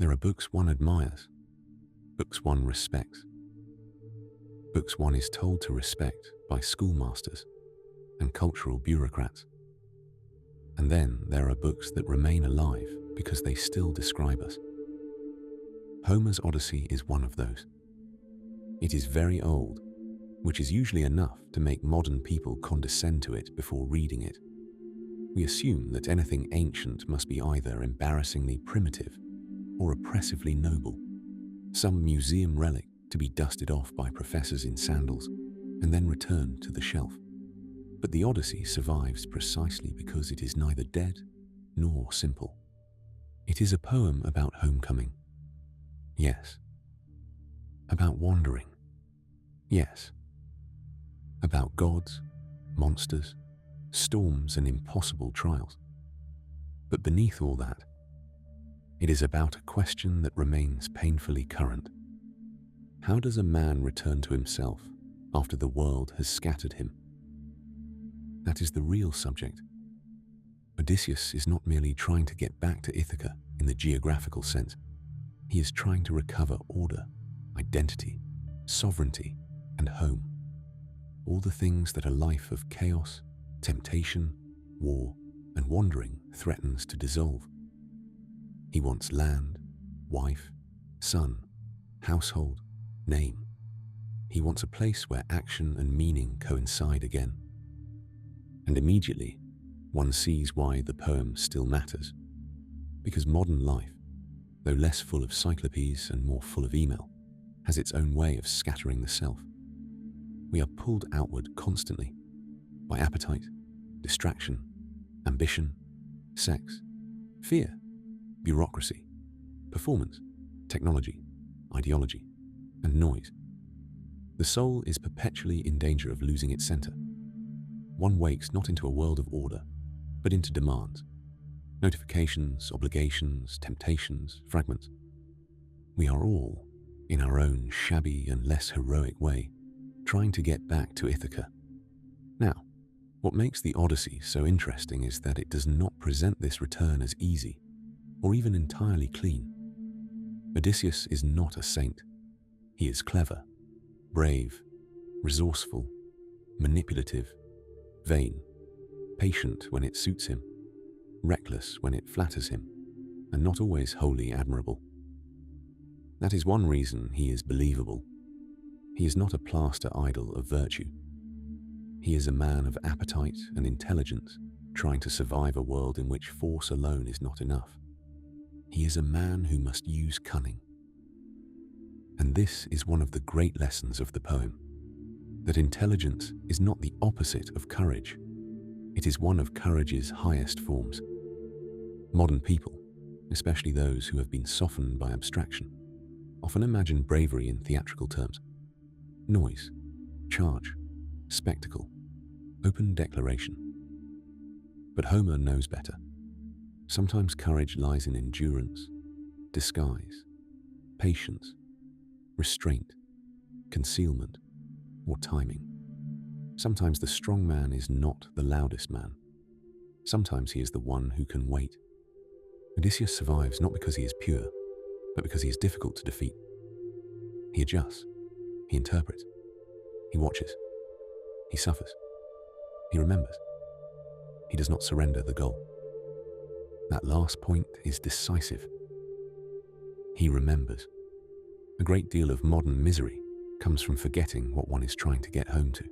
There are books one admires, books one respects, books one is told to respect by schoolmasters and cultural bureaucrats. And then there are books that remain alive because they still describe us. Homer's Odyssey is one of those. It is very old, which is usually enough to make modern people condescend to it before reading it. We assume that anything ancient must be either embarrassingly primitive or oppressively noble, some museum relic to be dusted off by professors in sandals and then returned to the shelf. But the Odyssey survives precisely because it is neither dead nor simple. It is a poem about homecoming. Yes. About wandering. Yes. About gods, monsters, storms, and impossible trials. But beneath all that, it is about a question that remains painfully current. How does a man return to himself after the world has scattered him? That is the real subject. Odysseus is not merely trying to get back to Ithaca in the geographical sense. He is trying to recover order, identity, sovereignty, and home. All the things that a life of chaos, temptation, war, and wandering threatens to dissolve. He wants land, wife, son, household, name. He wants a place where action and meaning coincide again. And immediately, one sees why the poem still matters. Because modern life, though less full of cyclopes and more full of email, has its own way of scattering the self. We are pulled outward constantly by appetite, distraction, ambition, sex, fear, bureaucracy, performance, technology, ideology, and noise. The soul is perpetually in danger of losing its center. One wakes not into a world of order, but into demands, notifications, obligations, temptations, fragments. We are all, in our own shabby and less heroic way, trying to get back to Ithaca. Now, what makes the Odyssey so interesting is that it does not present this return as easy, or even entirely clean. Odysseus is not a saint. He is clever, brave, resourceful, manipulative, vain, patient when it suits him, reckless when it flatters him, and not always wholly admirable. That is one reason he is believable. He is not a plaster idol of virtue. He is a man of appetite and intelligence, trying to survive a world in which force alone is not enough. He is a man who must use cunning. And this is one of the great lessons of the poem, that intelligence is not the opposite of courage. It is one of courage's highest forms. Modern people, especially those who have been softened by abstraction, often imagine bravery in theatrical terms. Noise, charge, spectacle, open declaration. But Homer knows better. Sometimes courage lies in endurance, disguise, patience, restraint, concealment, or timing. Sometimes the strong man is not the loudest man. Sometimes he is the one who can wait. Odysseus survives not because he is pure, but because he is difficult to defeat. He adjusts, he interprets, he watches, he suffers, he remembers. He does not surrender the goal. That last point is decisive. He remembers. A great deal of modern misery comes from forgetting what one is trying to get home to.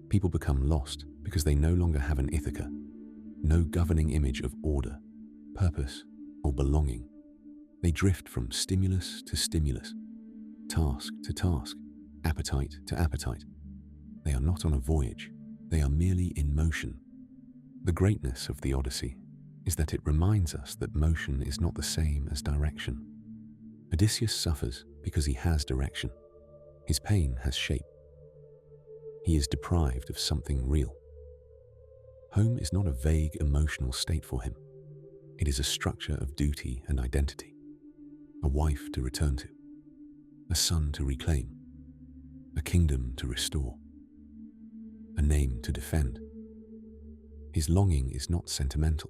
People become lost because they no longer have an Ithaca, no governing image of order, purpose, or belonging. They drift from stimulus to stimulus, task to task, appetite to appetite. They are not on a voyage, they are merely in motion. The greatness of the Odyssey is that it reminds us that motion is not the same as direction. Odysseus suffers because he has direction. His pain has shape. He is deprived of something real. Home is not a vague emotional state for him. It is a structure of duty and identity. A wife to return to. A son to reclaim. A kingdom to restore. A name to defend. His longing is not sentimental.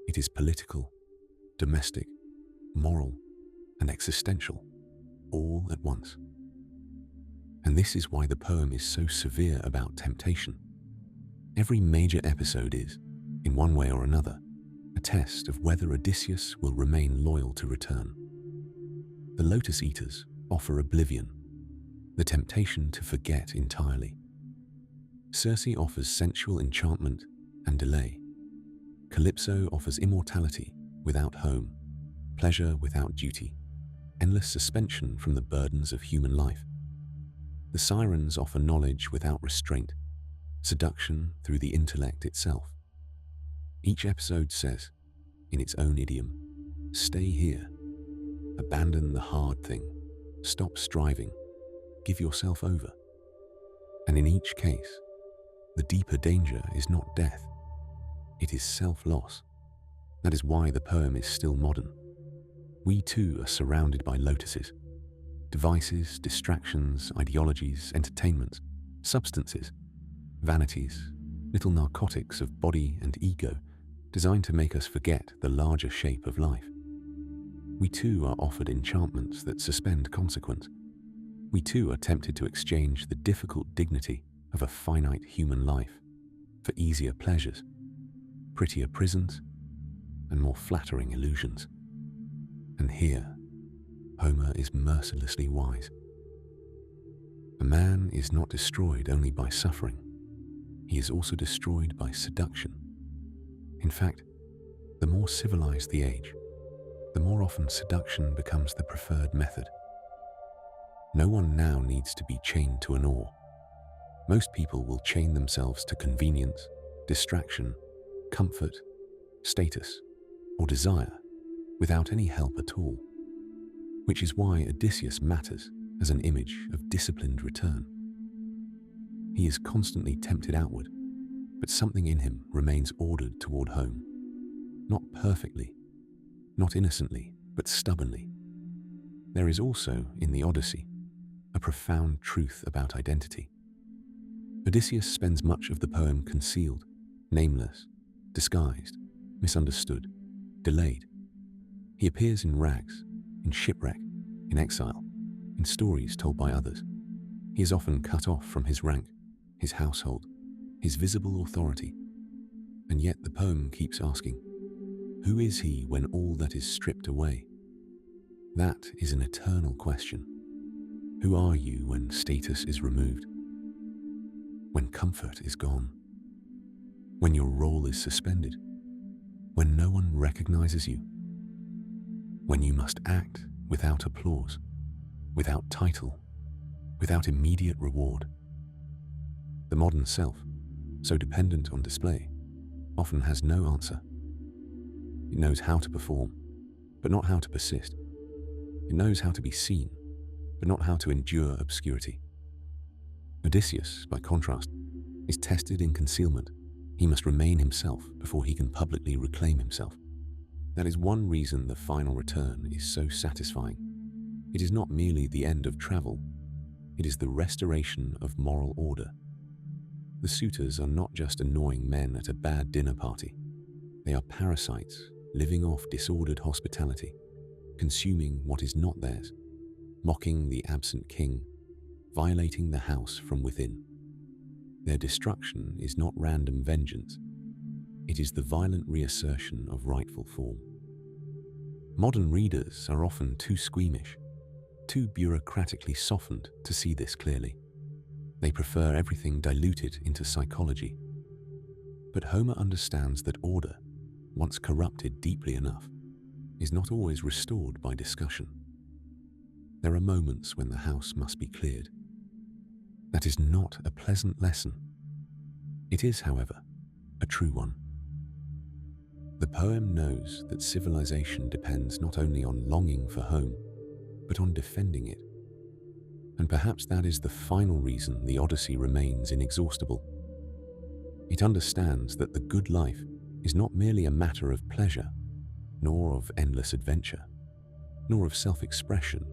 It is political, domestic, moral, and existential, all at once. And this is why the poem is so severe about temptation. Every major episode is, in one way or another, a test of whether Odysseus will remain loyal to return. The Lotus-Eaters offer oblivion, the temptation to forget entirely. Circe offers sensual enchantment and delay. Calypso offers immortality without home, pleasure without duty, endless suspension from the burdens of human life. The Sirens offer knowledge without restraint, seduction through the intellect itself. Each episode says, in its own idiom, stay here, abandon the hard thing, stop striving, give yourself over. And in each case, the deeper danger is not death, it is self-loss. That is why the poem is still modern. We too are surrounded by lotuses, devices, distractions, ideologies, entertainments, substances, vanities, little narcotics of body and ego designed to make us forget the larger shape of life. We too are offered enchantments that suspend consequence. We too are tempted to exchange the difficult dignity of a finite human life for easier pleasures, prettier prisons, and more flattering illusions. And here, Homer is mercilessly wise. A man is not destroyed only by suffering. He is also destroyed by seduction. In fact, the more civilized the age, the more often seduction becomes the preferred method. No one now needs to be chained to an oar. Most people will chain themselves to convenience, distraction, comfort, status, or desire without any help at all. Which is why Odysseus matters as an image of disciplined return. He is constantly tempted outward, but something in him remains ordered toward home. Not perfectly, not innocently, but stubbornly. There is also, in the Odyssey, a profound truth about identity. Odysseus spends much of the poem concealed, nameless, disguised, misunderstood, delayed. He appears in rags, in shipwreck, in exile, in stories told by others. He is often cut off from his rank, his household, his visible authority. And yet the poem keeps asking, who is he when all that is stripped away? That is an eternal question. Who are you when status is removed? When comfort is gone? When your role is suspended? When no one recognizes you? When you must act without applause, without title, without immediate reward? The modern self, so dependent on display, often has no answer. It knows how to perform, but not how to persist. It knows how to be seen, but not how to endure obscurity. Odysseus, by contrast, is tested in concealment. He must remain himself before he can publicly reclaim himself. That is one reason the final return is so satisfying. It is not merely the end of travel, it is the restoration of moral order. The suitors are not just annoying men at a bad dinner party. They are parasites living off disordered hospitality, consuming what is not theirs, mocking the absent king, violating the house from within. Their destruction is not random vengeance. It is the violent reassertion of rightful form. Modern readers are often too squeamish, too bureaucratically softened to see this clearly. They prefer everything diluted into psychology. But Homer understands that order, once corrupted deeply enough, is not always restored by discussion. There are moments when the house must be cleared. That is not a pleasant lesson. It is, however, a true one. The poem knows that civilization depends not only on longing for home, but on defending it. And perhaps that is the final reason the Odyssey remains inexhaustible. It understands that the good life is not merely a matter of pleasure, nor of endless adventure, nor of self-expression,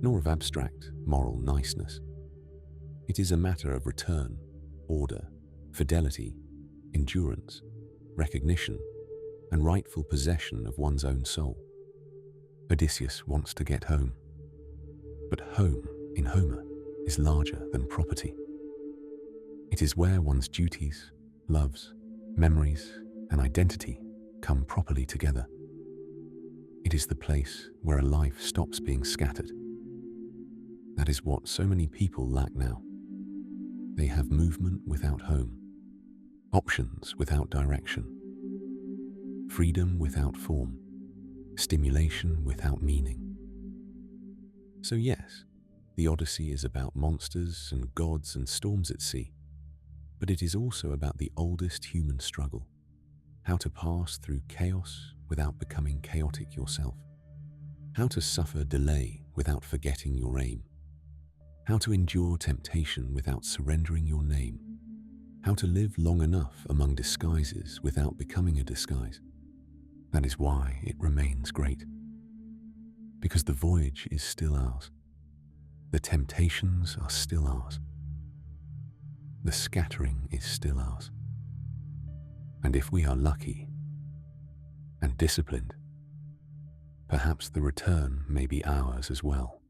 nor of abstract moral niceness. It is a matter of return, order, fidelity, endurance, recognition, and rightful possession of one's own soul. Odysseus wants to get home. But home, in Homer, is larger than property. It is where one's duties, loves, memories, and identity come properly together. It is the place where a life stops being scattered. That is what so many people lack now. They have movement without home, options without direction, freedom without form, stimulation without meaning. So yes, the Odyssey is about monsters and gods and storms at sea, but it is also about the oldest human struggle, how to pass through chaos without becoming chaotic yourself, how to suffer delay without forgetting your aim, how to endure temptation without surrendering your name, how to live long enough among disguises without becoming a disguise. That is why it remains great. Because the voyage is still ours. The temptations are still ours. The scattering is still ours. And if we are lucky and disciplined, perhaps the return may be ours as well.